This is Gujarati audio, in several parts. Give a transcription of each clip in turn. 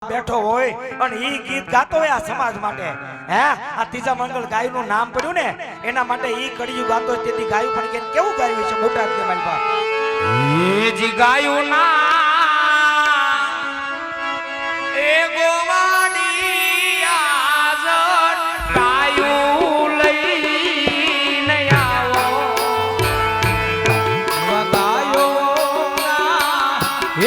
બેઠો હોય અને ઈ ગીત ગાતો હોય આ સમાજ માટે હે આ ત્રીજા મંગળ ગાયનું નામ પડ્યું ને એના માટે ઈ કડિયું ગાતો હોય તેથી ગાયું પણ કેવું ગાયું છે મોટા રીતે મારી પાસે એ જી ગાયું ના એ ગોવાડી આજ ગાયું લઈને આવો ગાયો ના એ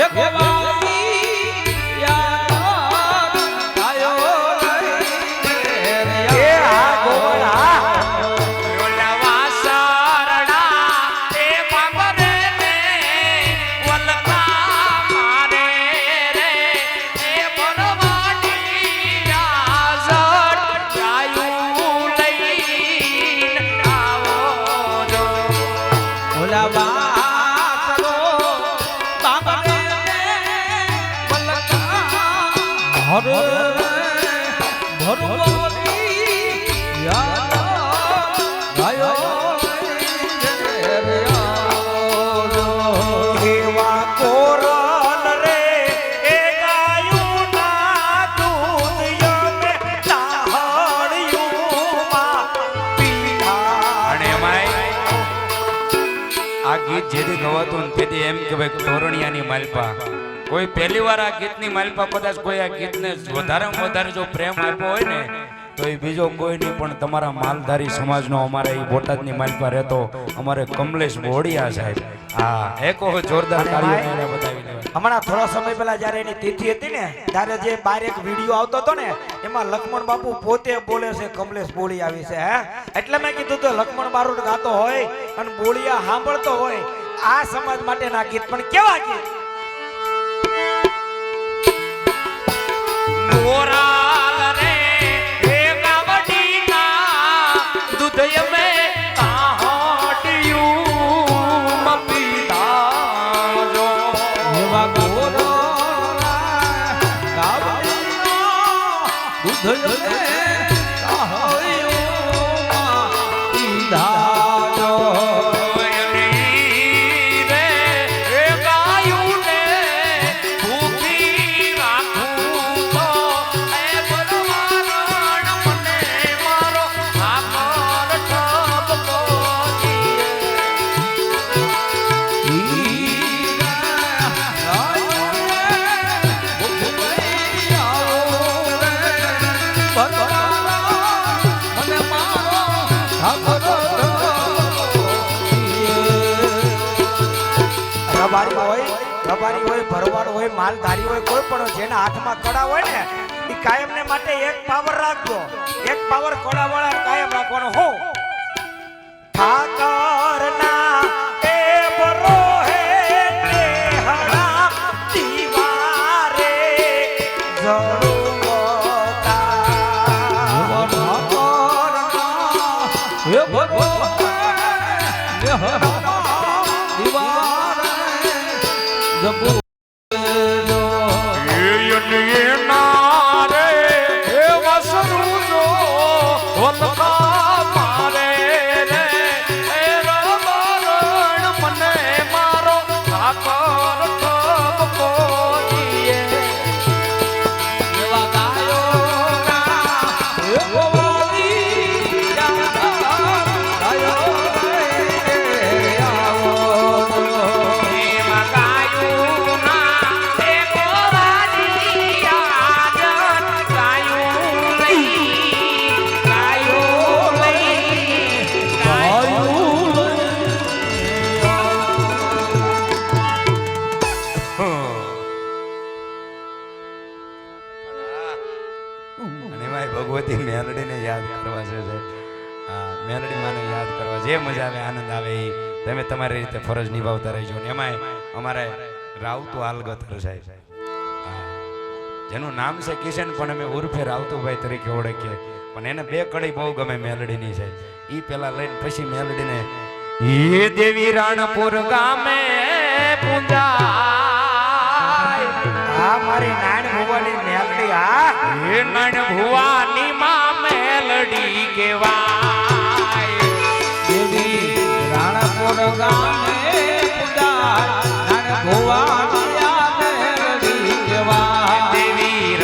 જેથી ગવાતું તેથી એમ કે ભાઈ તોરણિયાની માલપા કોઈ પહેલી વાર આ ગીતની માલપા કદાચ કોઈ આ ગીતને વધારેમાં વધારે જો પ્રેમ આપ્યો હોય ને તો એ બીજો કોઈ નહીં પણ તમારા માલધારી સમાજનો અમારે એ બોટાદની માલપા રહેતો અમારે કમલેશ બોડિયા સાહેબ હા એક જોરદાર તાળીઓ બતાવી દેવાય હમણાં થોડા સમય પહેલા જ્યારે એની તિથિ હતી ને ત્યારે જે બહાર એક વિડીયો આવતો હતો ને એમાં લક્ષ્મણ બાપુ પોતે બોલે છે કમલેશ બોળિયા વિશે હે એટલે મેં કીધું તો લક્ષ્મણ બારોટ ગાતો હોય અને બોળિયા સાંભળતો હોય આ સમાજ માટેના ગીત પણ કેવા ગીત મોરાલ રે એ ગાવડીના દૂધ મે કાહડિયું મપીતા જો એવા ગોરા ગાવડીના દૂધ મે રબારી હોય ભરવાડ હોય માલધારી હોય કોઈ પણ જેના હાથમાં કડા હોય ને એ કાયમ ને માટે એક પાવર રાખજો એક પાવર કડા વાળા કાયમ રાખવાનો હો ઠાકરના એ બરો હે હડા દીવારે જળવતા હે ભગવાન જબુ ભગવતી મેલડીને યાદ કરવા છે મેલડી માને યાદ કરવા જે મજા આવે આનંદ આવે એ તમે તમારી રીતે ફરજ નિભાવતા રહેજો ને એમાંય અમારે રાવતુ આલગતર સાહેબ જેનું નામ છે કિશન પણ અમે ઉર્ફે રાવતુભાઈ તરીકે ઓળખીએ પણ એને બે કડી બહુ ગમે મેલડીની છે ઈ પેલા લઈને પછી મેલડીને એ દેવી રાણપુર ગામે પૂંજાય આ મારી નાન ભુવાની મેલડી આ એ નાન ભુવાની માં મેલડી કહેવાય દેવી રાણપુર ગામે પૂંજાય નાન ભુવાની મેલડી કહેવાય દેવી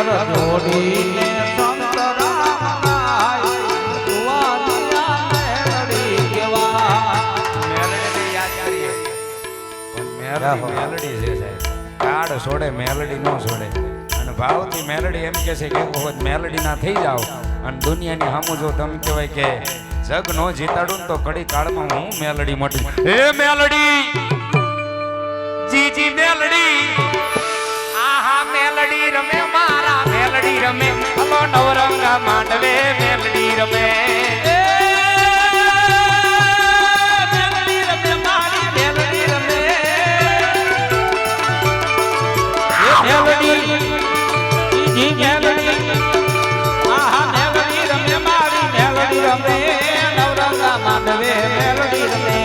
જોડીને સંત રામનાય તુવાલિયા મેલડી કેવા મેલડીને યાદ કરીએ પણ મેલડી છે સાહેબ કાળ છોડે મેલડી નો છોડે અને ભાવથી મેલડી એમ કે છે કે એક વખત મેલડી ના થઈ જાવ અને દુનિયાની સામું જો તમે કહેવાય કે જગ નો જીતાડું ને તો કડી કાળમાં હું મેલડી મોટી એ મેલડી જી મેલડી આહા મેલડી રમે મારા મેલડી રમે હલો નવરંગા માંડવે મેલડી રમે મેલડી રમે મારી મેલડી રમે મેલડી જી મેલડી આહા મેલડી રમે મારી મેલડી રમે નવરંગા માંડવે મેલડી રમે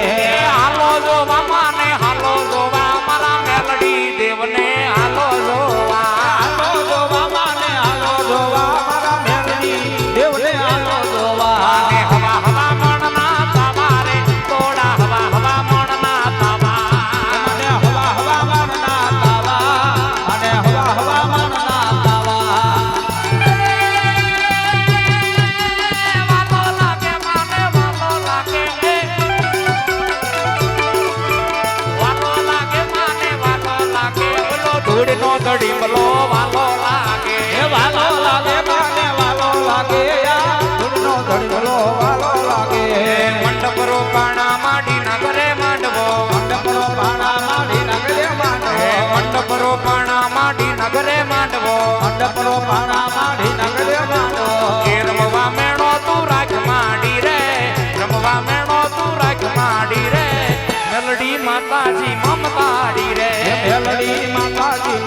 હાલો જોવા માને હાલો જોવા મારા મેલડી દેવને હાલો જોવા હાલો જોવા માને હાલો જોવા મારા મેલડી દેવને હાલો જોવા અને હવા હવા મણના તાવારે તોડા હવા હવા મણના તાવા અને હવા હવા મારના તાવા અને હવા હવા મારના તાવા વાલો લાગે માને વાલો લાગે વાલો લાગે માને વાલો લાગે બોલો ધૂળનો દડી બોલો વાલો લાગે એ વાલો લાગે માને વાલો લાગે ધૂળનો ધડકલો વાલો લાગે મંડપ રોપાણા માડી નગરે માંડવો મંડપનો પાણા માડી નગરે માંડવો મંડપ રોપાણા માડી નગરે માંડવો મંડપનો પાણા માડી નગરે માંડવો એ રમવા મેણો તું રાખ માડી રે રમવા મેણો તું રાખ માડી રે મેલડી માતાજી મમતાડી રે એ મેલડી માતાજી